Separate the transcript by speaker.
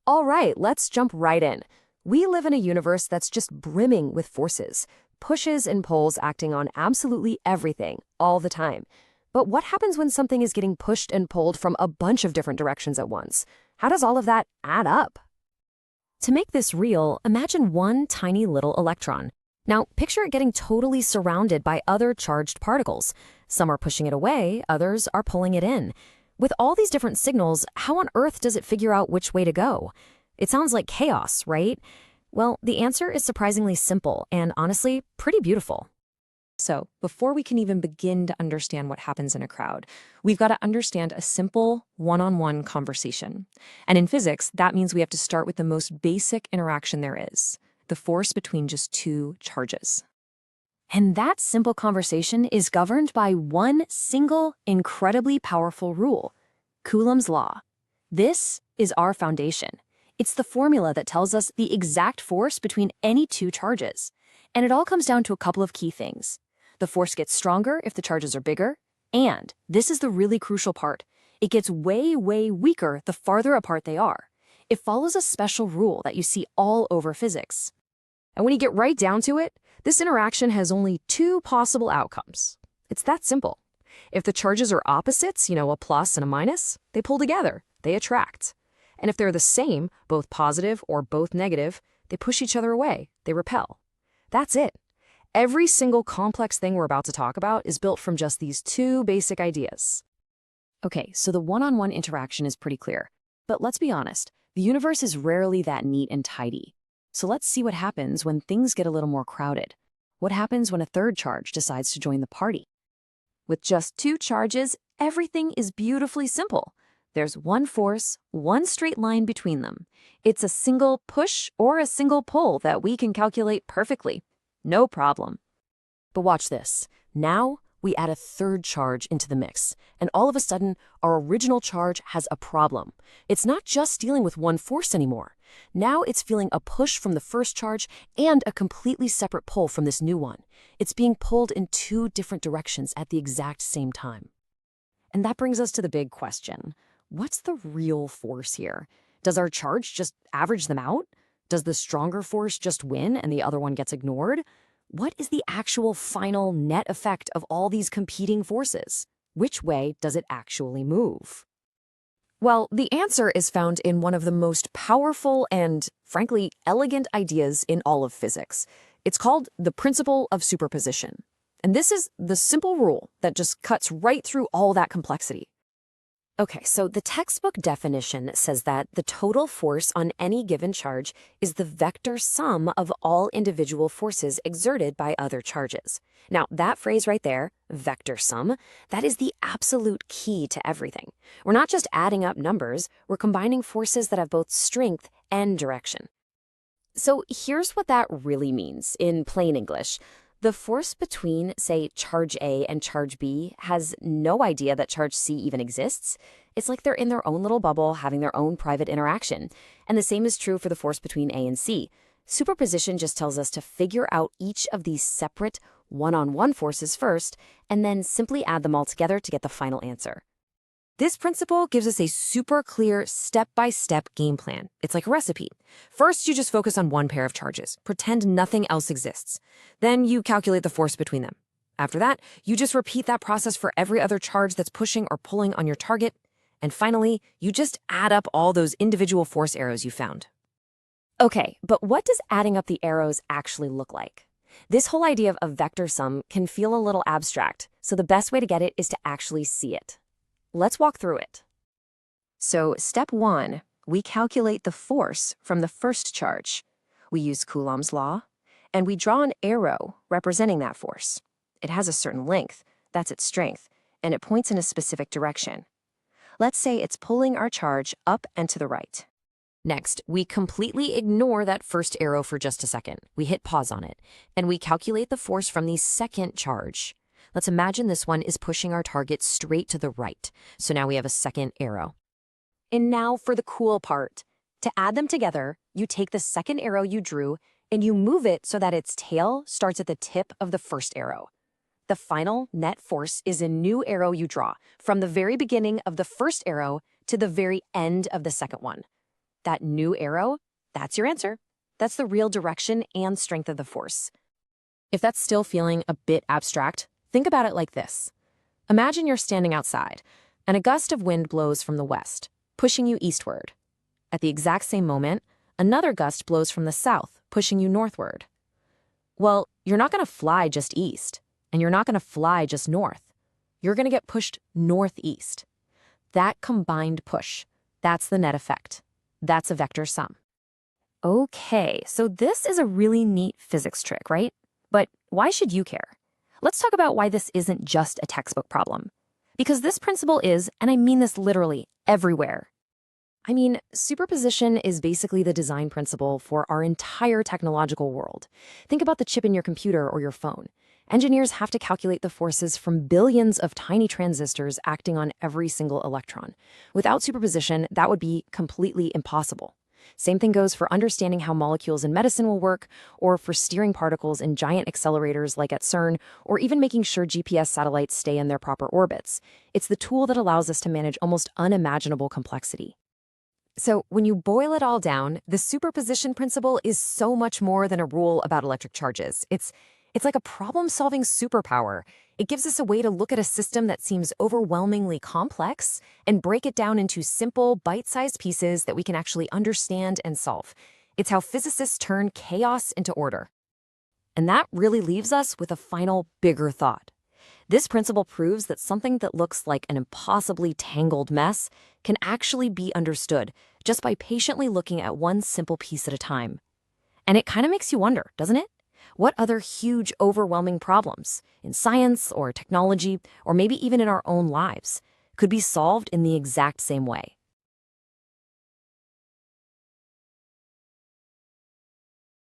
Speaker 1: All right, let's jump right in. We live in a universe that's just brimming with forces, pushes and pulls acting on absolutely everything, all the time. But what happens when something is getting pushed and pulled from a bunch of different directions at once? How does all of that add up? To make this real, imagine one tiny little electron. Now, picture it getting totally surrounded by other charged particles. Some are pushing it away, others are pulling it in. With all these different signals, how on earth does it figure out which way to go? It sounds like chaos, right? Well, the answer is surprisingly simple and honestly pretty beautiful.
Speaker 2: So, before we can even begin to understand what happens in a crowd, we've got to understand a simple one-on-one conversation. And in physics, that means we have to start with the most basic interaction there is, the force between just two charges.
Speaker 1: And that simple conversation is governed by one single, incredibly powerful rule, Coulomb's law. This is our foundation. It's the formula that tells us the exact force between any two charges. And it all comes down to a couple of key things. The force gets stronger if the charges are bigger, and this is the really crucial part, it gets way, way weaker the farther apart they are. It follows a special rule that you see all over physics. And when you get right down to it, this interaction has only two possible outcomes. It's that simple. If the charges are opposites, a plus and a minus, they pull together, they attract. And if they're the same, both positive or both negative, they push each other away, they repel. That's it. Every single complex thing we're about to talk about is built from just these two basic ideas. Okay, so the one-on-one interaction is pretty clear. But let's be honest, the universe is rarely that neat and tidy. So let's see what happens when things get a little more crowded. What happens when a third charge decides to join the party? With just two charges, everything is beautifully simple. There's one force, one straight line between them. It's a single push or a single pull that we can calculate perfectly. No problem. But watch this. Now we add a third charge into the mix, and all of a sudden, our original charge has a problem. It's not just dealing with one force anymore. Now it's feeling a push from the first charge and a completely separate pull from this new one. It's being pulled in two different directions at the exact same time. And that brings us to the big question. What's the real force here? Does our charge just average them out? Does the stronger force just win and the other one gets ignored? What is the actual final net effect of all these competing forces? Which way does it actually move? Well, the answer is found in one of the most powerful and, frankly, elegant ideas in all of physics. It's called the Principle of Superposition. And this is the simple rule that just cuts right through all that complexity. Okay, so the textbook definition says that the total force on any given charge is the vector sum of all individual forces exerted by other charges. Now, that phrase right there, vector sum, that is the absolute key to everything. We're not just adding up numbers, we're combining forces that have both strength and direction. So here's what that really means in plain English. The force between, say, charge A and charge B has no idea that charge C even exists. It's like they're in their own little bubble having their own private interaction. And the same is true for the force between A and C. Superposition just tells us to figure out each of these separate one-on-one forces first, and then simply add them all together to get the final answer. This principle gives us a super clear step-by-step game plan. It's like a recipe. First, you just focus on one pair of charges. Pretend nothing else exists. Then you calculate the force between them. After that, you just repeat that process for every other charge that's pushing or pulling on your target. And finally, you just add up all those individual force arrows you found. Okay, but what does adding up the arrows actually look like? This whole idea of a vector sum can feel a little abstract, so the best way to get it is to actually see it. Let's walk through it. So, step 1, we calculate the force from the first charge. We use Coulomb's law, and we draw an arrow representing that force. It has a certain length, that's its strength, and it points in a specific direction. Let's say it's pulling our charge up and to the right. Next, we completely ignore that first arrow for just a second. We hit pause on it, and we calculate the force from the second charge. Let's imagine this one is pushing our target straight to the right. So now we have a second arrow. And now for the cool part. To add them together, you take the second arrow you drew and you move it so that its tail starts at the tip of the first arrow. The final net force is a new arrow you draw from the very beginning of the first arrow to the very end of the second one. That new arrow, that's your answer. That's the real direction and strength of the force.
Speaker 2: If that's still feeling a bit abstract, think about it like this. Imagine you're standing outside, and a gust of wind blows from the west, pushing you eastward. At the exact same moment, another gust blows from the south, pushing you northward. Well, you're not going to fly just east, and you're not going to fly just north. You're going to get pushed northeast. That combined push, that's the net effect. That's a vector sum.
Speaker 1: Okay, so this is a really neat physics trick, right? But why should you care? Let's talk about why this isn't just a textbook problem. Because this principle is, and I mean this literally, everywhere. I mean, superposition is basically the design principle for our entire technological world. Think about the chip in your computer or your phone. Engineers have to calculate the forces from billions of tiny transistors acting on every single electron. Without superposition, that would be completely impossible. Same thing goes for understanding how molecules in medicine will work, or for steering particles in giant accelerators like at CERN, or even making sure GPS satellites stay in their proper orbits. It's the tool that allows us to manage almost unimaginable complexity.
Speaker 2: So when you boil it all down, the superposition principle is so much more than a rule about electric charges. It's like a problem-solving superpower. It gives us a way to look at a system that seems overwhelmingly complex and break it down into simple, bite-sized pieces that we can actually understand and solve. It's how physicists turn chaos into order.
Speaker 1: And that really leaves us with a final, bigger thought. This principle proves that something that looks like an impossibly tangled mess can actually be understood just by patiently looking at one simple piece at a time. And it kind of makes you wonder, doesn't it? What other huge, overwhelming problems in science or technology, or maybe even in our own lives, could be solved in the exact same way?